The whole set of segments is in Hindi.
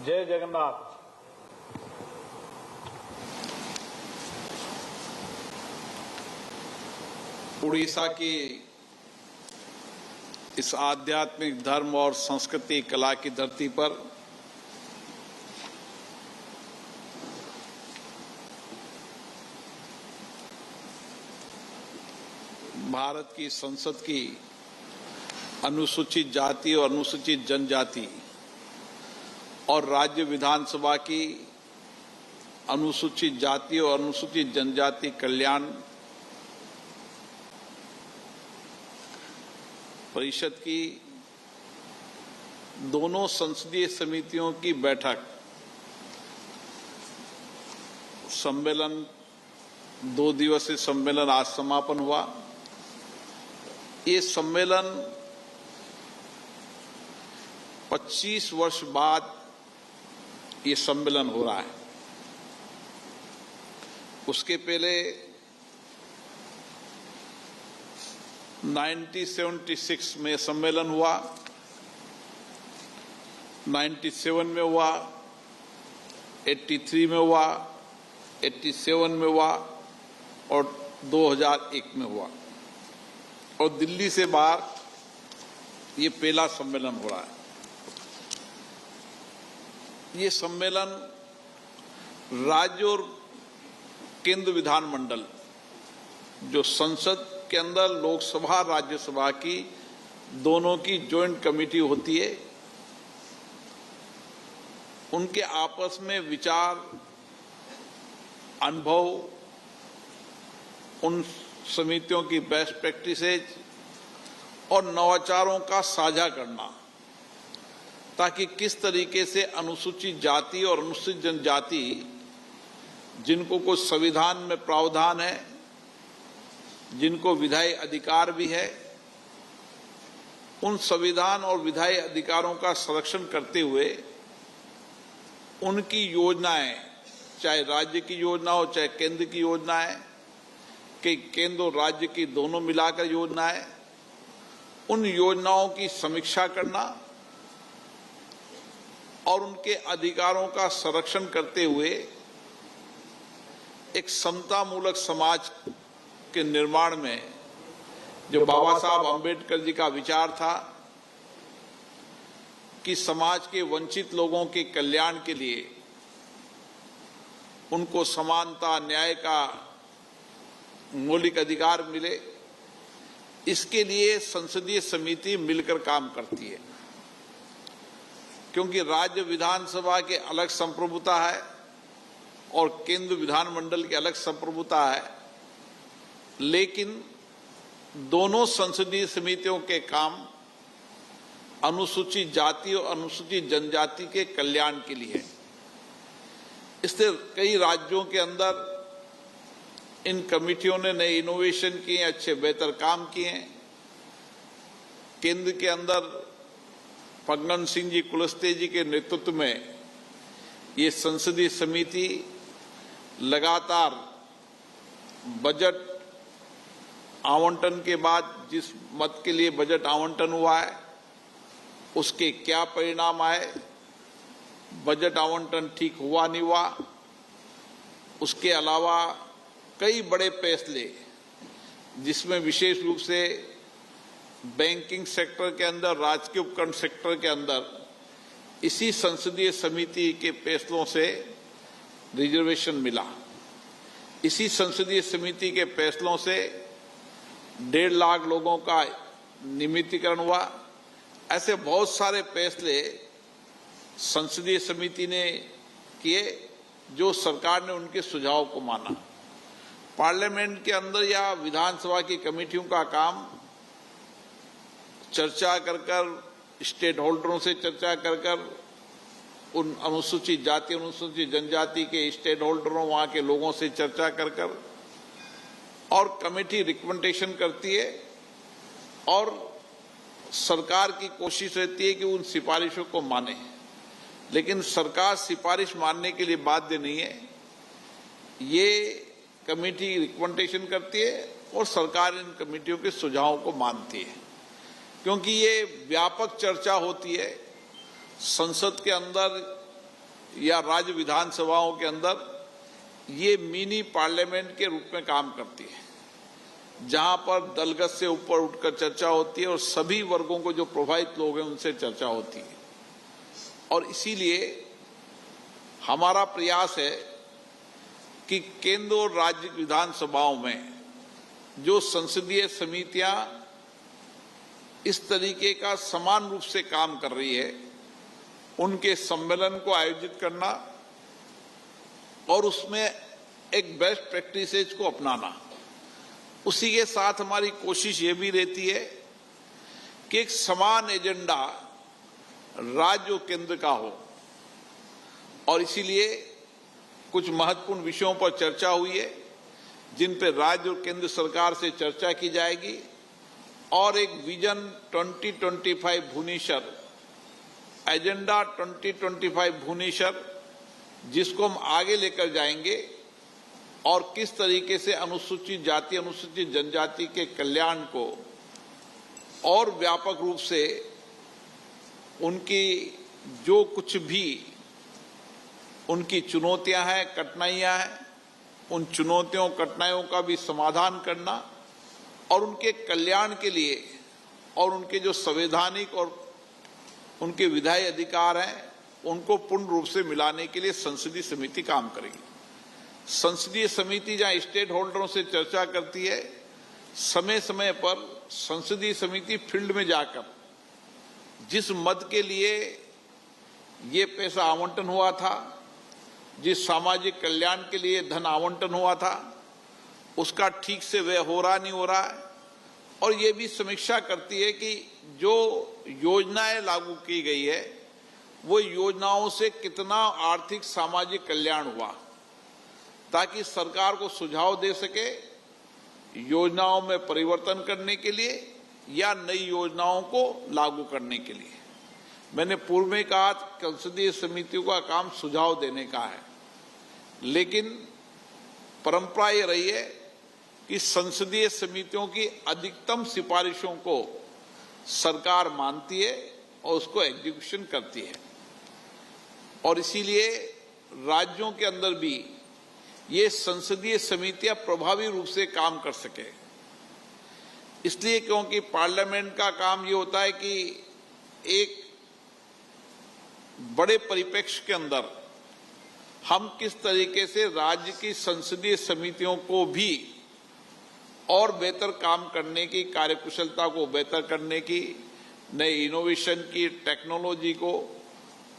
जय जगन्नाथ। उड़ीसा की इस आध्यात्मिक धर्म और संस्कृति कला की धरती पर भारत की संसद की अनुसूचित जाति और अनुसूचित जनजाति और राज्य विधानसभा की अनुसूचित जाति और अनुसूचित जनजाति कल्याण परिषद की दोनों संसदीय समितियों की बैठक सम्मेलन 2 दिवसीय सम्मेलन आज समापन हुआ। ये सम्मेलन 25 वर्ष बाद ये सम्मेलन हो रहा है। उसके पहले 1976 में सम्मेलन हुआ, 97 में हुआ, 83 में हुआ, 87 में हुआ और 2001 में हुआ और दिल्ली से बाहर ये पहला सम्मेलन हो रहा है। ये सम्मेलन राज्य और केंद्र विधानमंडल जो संसद के अंदर लोकसभा राज्यसभा की दोनों की ज्वाइंट कमेटी होती है, उनके आपस में विचार, अनुभव, उन समितियों की बेस्ट प्रैक्टिसेज और नवाचारों का साझा करना, ताकि किस तरीके से अनुसूचित जाति और अनुसूचित जनजाति जिनको कुछ संविधान में प्रावधान है, जिनको विधायी अधिकार भी है, उन संविधान और विधायी अधिकारों का संरक्षण करते हुए उनकी योजनाएं, चाहे राज्य की योजना हो चाहे केंद्र की योजनाएं, कि केंद्र और राज्य की दोनों मिलाकर योजनाएं, उन योजनाओं की समीक्षा करना और उनके अधिकारों का संरक्षण करते हुए एक समतामूलक समाज के निर्माण में जो बाबा साहब अम्बेडकर जी का विचार था कि समाज के वंचित लोगों के कल्याण के लिए उनको समानता, न्याय का मौलिक अधिकार मिले, इसके लिए संसदीय समिति मिलकर काम करती है। क्योंकि राज्य विधानसभा के अलग संप्रभुता है और केंद्र विधानमंडल की अलग संप्रभुता है, लेकिन दोनों संसदीय समितियों के काम अनुसूचित जाति और अनुसूचित जनजाति के कल्याण के लिए है। इससे कई राज्यों के अंदर इन कमिटियों ने नए इनोवेशन किए, अच्छे बेहतर काम किए। केंद्र के अंदर फग्गन सिंह जी कुलस्ते जी के नेतृत्व में ये संसदीय समिति लगातार बजट आवंटन के बाद जिस मद के लिए बजट आवंटन हुआ है उसके क्या परिणाम आए, बजट आवंटन ठीक हुआ नहीं हुआ, उसके अलावा कई बड़े फैसले जिसमें विशेष रूप से बैंकिंग सेक्टर के अंदर, राजकीय उपकरण सेक्टर के अंदर इसी संसदीय समिति के फैसलों से रिजर्वेशन मिला। इसी संसदीय समिति के फैसलों से 1.5 लाख लोगों का नियमितीकरण हुआ। ऐसे बहुत सारे फैसले संसदीय समिति ने किए जो सरकार ने उनके सुझाव को माना। पार्लियामेंट के अंदर या विधानसभा की कमेटियों का काम चर्चा कर स्टेट होल्डरों से चर्चा कर उन अनुसूचित जाति, अनुसूचित जनजाति के स्टेट होल्डरों, वहां के लोगों से चर्चा कर और कमेटी रिकमेंडेशन करती है और सरकार की कोशिश रहती है कि उन सिफारिशों को माने। लेकिन सरकार सिफारिश मानने के लिए बाध्य नहीं है। ये कमेटी रिकमेंडेशन करती है और सरकार इन कमेटियों के सुझावों को मानती है, क्योंकि ये व्यापक चर्चा होती है। संसद के अंदर या राज्य विधानसभाओं के अंदर ये मिनी पार्लियामेंट के रूप में काम करती है, जहां पर दलगत से ऊपर उठकर चर्चा होती है और सभी वर्गों को जो प्रभावित लोग हैं उनसे चर्चा होती है। और इसीलिए हमारा प्रयास है कि केंद्र और राज्य विधानसभाओं में जो संसदीय समितियां इस तरीके का समान रूप से काम कर रही है, उनके सम्मेलन को आयोजित करना और उसमें एक बेस्ट प्रैक्टिसेज को अपनाना। उसी के साथ हमारी कोशिश ये भी रहती है कि एक समान एजेंडा राज्य और केंद्र का हो, और इसीलिए कुछ महत्वपूर्ण विषयों पर चर्चा हुई है जिन पर राज्य और केंद्र सरकार से चर्चा की जाएगी, और एक विजन 2025 भुवनेश्वर, एजेंडा 2025 भुवनेश्वर, जिसको हम आगे लेकर जाएंगे और किस तरीके से अनुसूचित जाति अनुसूचित जनजाति के कल्याण को और व्यापक रूप से उनकी जो कुछ भी उनकी चुनौतियां हैं, कठिनाइयां हैं, उन चुनौतियों कठिनाइयों का भी समाधान करना और उनके कल्याण के लिए और उनके जो संवैधानिक और उनके विधायी अधिकार हैं उनको पूर्ण रूप से मिलाने के लिए संसदीय समिति काम करेगी। संसदीय समिति जहां स्टेक होल्डरों से चर्चा करती है, समय समय पर संसदीय समिति फील्ड में जाकर जिस मद के लिए ये पैसा आवंटन हुआ था, जिस सामाजिक कल्याण के लिए धन आवंटन हुआ था, उसका ठीक से व्यय हो रहा नहीं हो रहा है, और ये भी समीक्षा करती है कि जो योजनाएं लागू की गई है वो योजनाओं से कितना आर्थिक सामाजिक कल्याण हुआ, ताकि सरकार को सुझाव दे सके योजनाओं में परिवर्तन करने के लिए या नई योजनाओं को लागू करने के लिए। मैंने पूर्व में कहा संसदीय समितियों का काम सुझाव देने का है, लेकिन परंपरा ये रही है कि संसदीय समितियों की अधिकतम सिफारिशों को सरकार मानती है और उसको एग्जीक्यूशन करती है, और इसीलिए राज्यों के अंदर भी ये संसदीय समितियां प्रभावी रूप से काम कर सके। इसलिए क्योंकि पार्लियामेंट का काम ये होता है कि एक बड़े परिप्रेक्ष्य के अंदर हम किस तरीके से राज्य की संसदीय समितियों को भी और बेहतर काम करने की, कार्यकुशलता को बेहतर करने की, नए इनोवेशन की, टेक्नोलॉजी को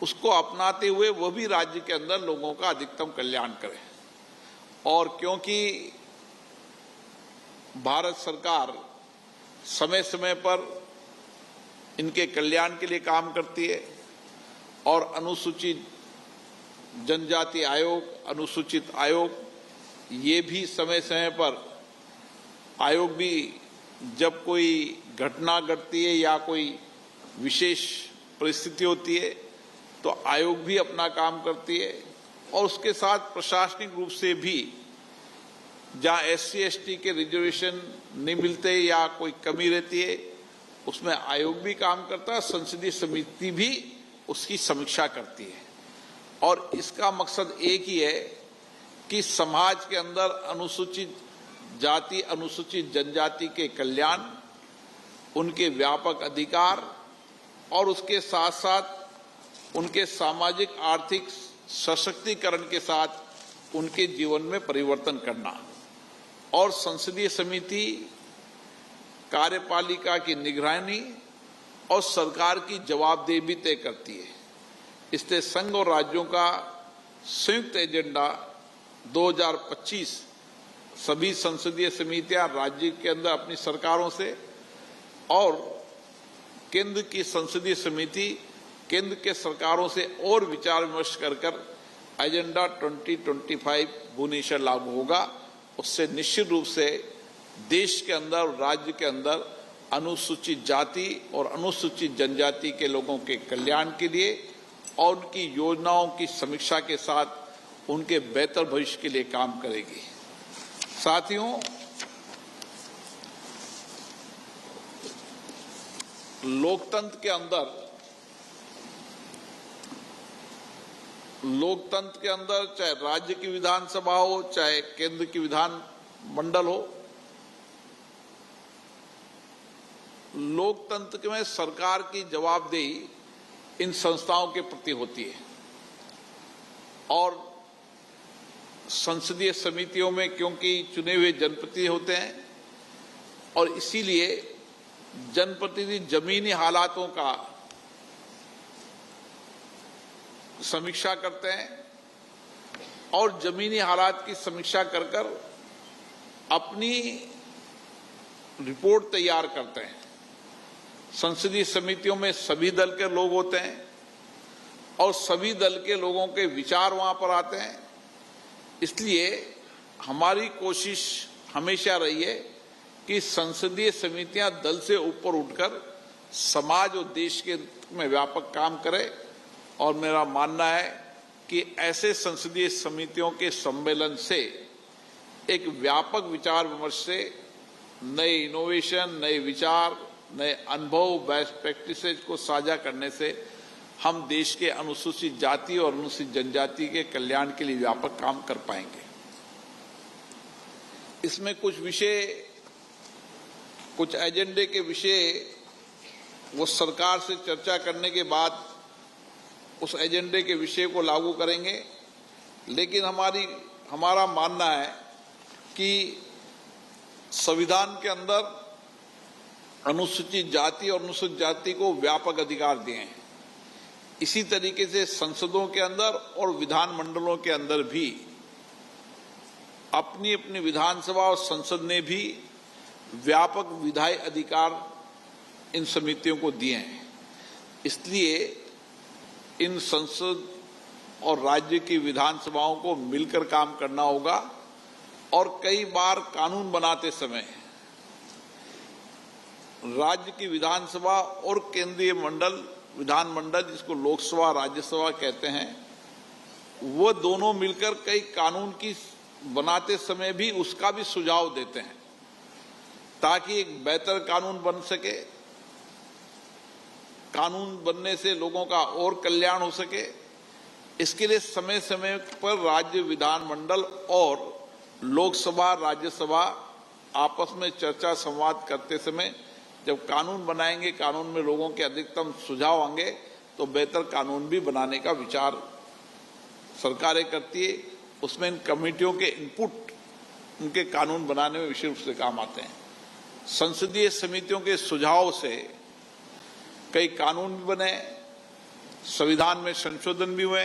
उसको अपनाते हुए वो भी राज्य के अंदर लोगों का अधिकतम कल्याण करें। और क्योंकि भारत सरकार समय समय पर इनके कल्याण के लिए काम करती है और अनुसूचित जनजाति आयोग, अनुसूचित आयोग, ये भी समय समय पर आयोग भी जब कोई घटना घटती है या कोई विशेष परिस्थिति होती है तो आयोग भी अपना काम करती है, और उसके साथ प्रशासनिक रूप से भी जहां SC ST के रिजर्वेशन नहीं मिलते या कोई कमी रहती है उसमें आयोग भी काम करता है, संसदीय समिति भी उसकी समीक्षा करती है। और इसका मकसद एक ही है कि समाज के अंदर अनुसूचित जाति अनुसूचित जनजाति के कल्याण, उनके व्यापक अधिकार और उसके साथ साथ उनके सामाजिक आर्थिक सशक्तिकरण के साथ उनके जीवन में परिवर्तन करना। और संसदीय समिति कार्यपालिका की निगरानी और सरकार की जवाबदेही भी तय करती है। इसलिए संघ और राज्यों का संयुक्त एजेंडा 2025 सभी संसदीय समितियां राज्य के अंदर अपनी सरकारों से और केंद्र की संसदीय समिति केंद्र के सरकारों से और विचार विमर्श कर एजेंडा 2025 भुवनेश्वर लागू होगा। उससे निश्चित रूप से देश के अंदर, राज्य के अंदर अनुसूचित जाति और अनुसूचित जनजाति के लोगों के कल्याण के लिए और उनकी योजनाओं की समीक्षा के साथ उनके बेहतर भविष्य के लिए काम करेगी। साथियों, लोकतंत्र के अंदर लोकतंत्र के अंदर चाहे राज्य की विधानसभा हो चाहे केंद्र की विधान मंडल हो, लोकतंत्र में सरकार की जवाबदेही इन संस्थाओं के प्रति होती है। और संसदीय समितियों में क्योंकि चुने हुए जनप्रतिनिधि होते हैं और इसीलिए जनप्रतिनिधि जमीनी हालातों का समीक्षा करते हैं और जमीनी हालात की समीक्षा कर कर अपनी रिपोर्ट तैयार करते हैं। संसदीय समितियों में सभी दल के लोग होते हैं और सभी दल के लोगों के विचार वहां पर आते हैं। इसलिए हमारी कोशिश हमेशा रही है कि संसदीय समितियां दल से ऊपर उठकर समाज और देश के में व्यापक काम करे। और मेरा मानना है कि ऐसे संसदीय समितियों के सम्मेलन से एक व्यापक विचार विमर्श से नए इनोवेशन, नए विचार, नए अनुभव, बेस्ट प्रैक्टिसेज को साझा करने से हम देश के अनुसूचित जाति और अनुसूचित जनजाति के कल्याण के लिए व्यापक काम कर पाएंगे। इसमें कुछ विषय, कुछ एजेंडे के विषय वो सरकार से चर्चा करने के बाद उस एजेंडे के विषय को लागू करेंगे। लेकिन हमारा मानना है कि संविधान के अंदर अनुसूचित जाति और अनुसूचित जाति को व्यापक अधिकार दिए हैं। इसी तरीके से संसदों के अंदर और विधान मंडलों के अंदर भी अपनी अपनी विधानसभा और संसद ने भी व्यापक विधायी अधिकार इन समितियों को दिए हैं। इसलिए इन संसद और राज्य की विधानसभाओं को मिलकर काम करना होगा। और कई बार कानून बनाते समय राज्य की विधानसभा और केंद्रीय मंडल, विधानमंडल जिसको लोकसभा राज्यसभा कहते हैं, वो दोनों मिलकर कई कानून की बनाते समय भी उसका भी सुझाव देते हैं ताकि एक बेहतर कानून बन सके। कानून बनने से लोगों का और कल्याण हो सके। इसके लिए समय समय पर राज्य विधानमंडल और लोकसभा राज्यसभा आपस में चर्चा संवाद करते समय जब कानून बनाएंगे, कानून में लोगों के अधिकतम सुझाव आएंगे तो बेहतर कानून भी बनाने का विचार सरकारें करती है। उसमें इन कमेटियों के इनपुट उनके कानून बनाने में विशेष रूप से काम आते हैं। संसदीय समितियों के सुझाव से कई कानून भी बने, संविधान में संशोधन भी हुए,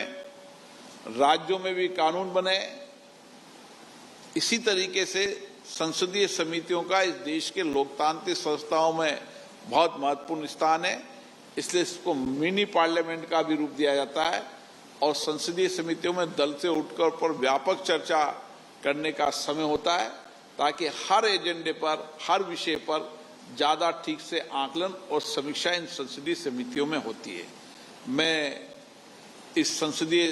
राज्यों में भी कानून बने। इसी तरीके से संसदीय समितियों का इस देश के लोकतांत्रिक संस्थाओं में बहुत महत्वपूर्ण स्थान है। इसलिए इसको मिनी पार्लियामेंट का भी रूप दिया जाता है और संसदीय समितियों में दल से उठकर पर व्यापक चर्चा करने का समय होता है ताकि हर एजेंडे पर, हर विषय पर ज्यादा ठीक से आकलन और समीक्षा इन संसदीय समितियों में होती है। मैं इस संसदीय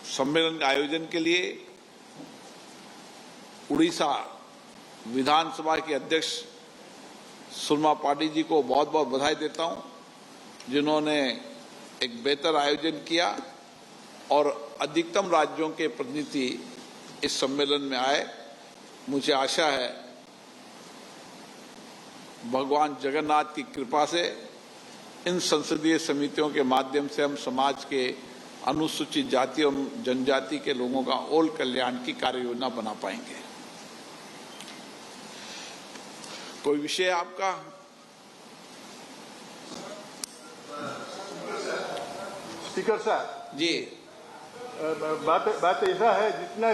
सम्मेलन के आयोजन के लिए उड़ीसा विधानसभा के अध्यक्ष सुरमा पाटिल जी को बहुत बहुत बधाई देता हूं, जिन्होंने एक बेहतर आयोजन किया और अधिकतम राज्यों के प्रतिनिधि इस सम्मेलन में आए। मुझे आशा है भगवान जगन्नाथ की कृपा से इन संसदीय समितियों के माध्यम से हम समाज के अनुसूचित जाति और जनजाति के लोगों का और कल्याण की कार्य योजना बना पाएंगे। कोई विषय आपका? स्पीकर साहब जी, बात ऐसा है, जितना